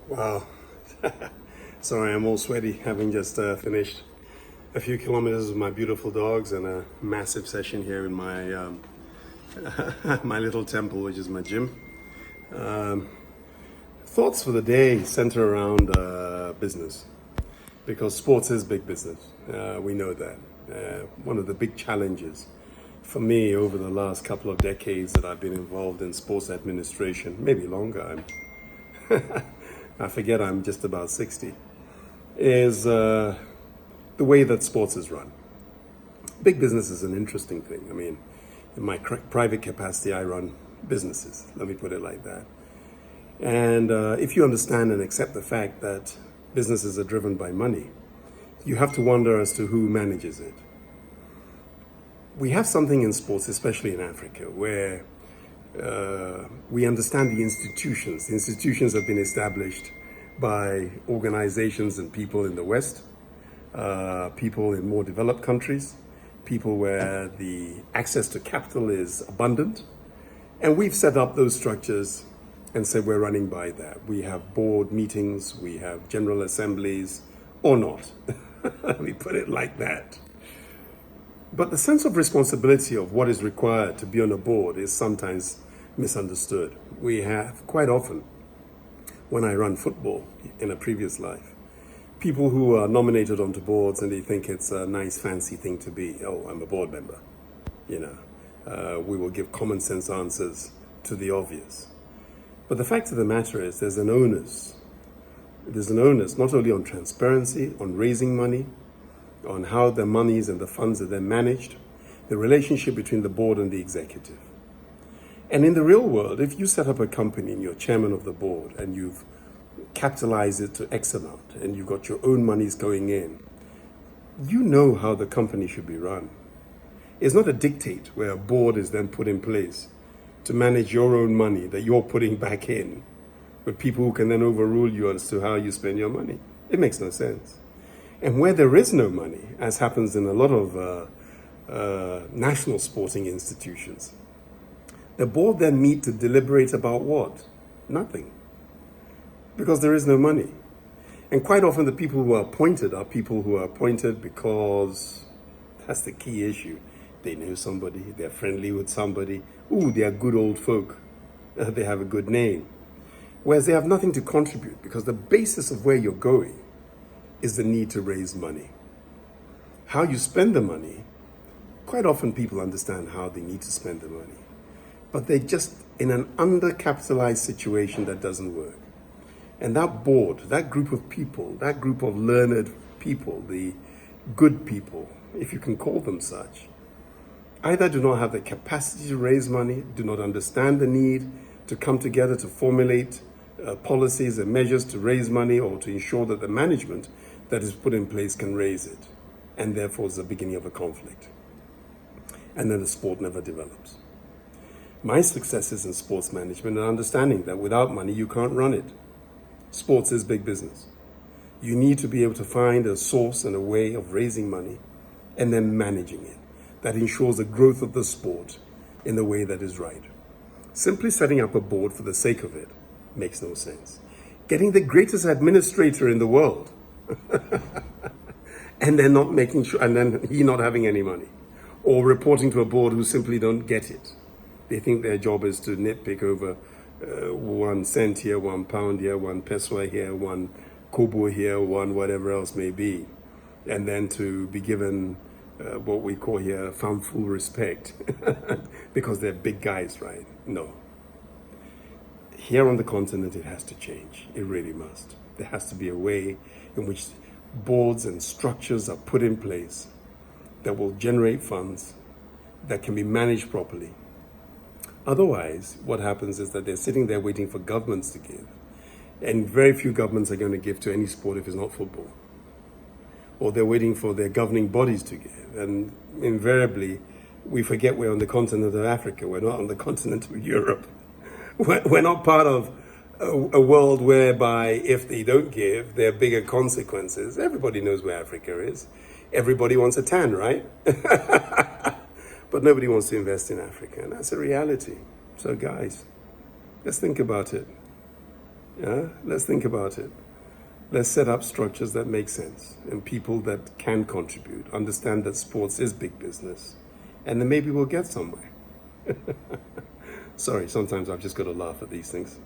Wow. Sorry, I'm all sweaty, having just finished a few kilometers with my beautiful dogs and a massive session here in my my little temple, which is my gym. Thoughts for the day center around business, because sports is big business. We know that. One of the big challenges for me over the last couple of decades that I've been involved in sports administration, maybe longer, I forget I'm just about 60, is the way that sports is run. Big business is an interesting thing. I mean, in my private capacity, I run businesses, let me put it like that. And if you understand and accept the fact that businesses are driven by money, you have to wonder as to who manages it. We have something in sports, especially in Africa, where we understand the institutions. The institutions have been established by organizations and people in the West, people in more developed countries, people where the access to capital is abundant. And we've set up those structures and said we're running by that. We have board meetings, we have general assemblies, or not. Let me put it like that. But the sense of responsibility of what is required to be on a board is sometimes misunderstood. We have quite often, when I run football in a previous life, people who are nominated onto boards and they think it's a nice fancy thing to be. Oh, I'm a board member. We will give common sense answers to the obvious. But the fact of the matter is there's an onus. There's an onus not only on transparency, on raising money, on how the monies and the funds are then managed, the relationship between the board and the executive. And in the real world, if you set up a company and you're chairman of the board and you've capitalized it to X amount and you've got your own monies going in, you know how the company should be run. It's not a dictate where a board is then put in place to manage your own money that you're putting back in with people who can then overrule you as to how you spend your money. It makes no sense. And where there is no money, as happens in a lot of national sporting institutions, the board then meet to deliberate about what? Nothing. Because there is no money. And quite often the people who are appointed are people who are appointed because that's the key issue. They know somebody, they're friendly with somebody. Ooh, they are good old folk. They have a good name. Whereas they have nothing to contribute, because the basis of where you're going is the need to raise money. How you spend the money, quite often people understand how they need to spend the money, but they're just in an undercapitalized situation that doesn't work. And that board, that group of people, that group of learned people, the good people, if you can call them such, either do not have the capacity to raise money, do not understand the need to come together to formulate policies and measures to raise money or to ensure that the management that is put in place can raise it. And therefore it's the beginning of a conflict. And then the sport never develops. My successes in sports management are understanding that without money you can't run it. Sports is big business. You need to be able to find a source and a way of raising money and then managing it that ensures the growth of the sport in the way that is right. Simply setting up a board for the sake of it makes no sense. Getting the greatest administrator in the world and then not making sure, and then he not having any money, or reporting to a board who simply don't get it. They think their job is to nitpick over 1 cent here, £1 here, 1 peso here, 1 kobo here, 1 whatever else may be, and then to be given what we call here full respect because they're big guys, right? No. Here on the continent, it has to change. It really must. There has to be a way in which boards and structures are put in place that will generate funds that can be managed properly. Otherwise, what happens is that they're sitting there waiting for governments to give. And very few governments are going to give to any sport if it's not football. Or they're waiting for their governing bodies to give. And invariably, we forget we're on the continent of Africa. We're not on the continent of Europe. We're not part of a world whereby if they don't give, there are bigger consequences. Everybody knows where Africa is. Everybody wants a tan, right? But nobody wants to invest in Africa, and that's a reality. So guys, let's think about it. Yeah, let's think about it. Let's set up structures that make sense and people that can contribute, understand that sports is big business, and then maybe we'll get somewhere. Sorry, sometimes I've just got to laugh at these things.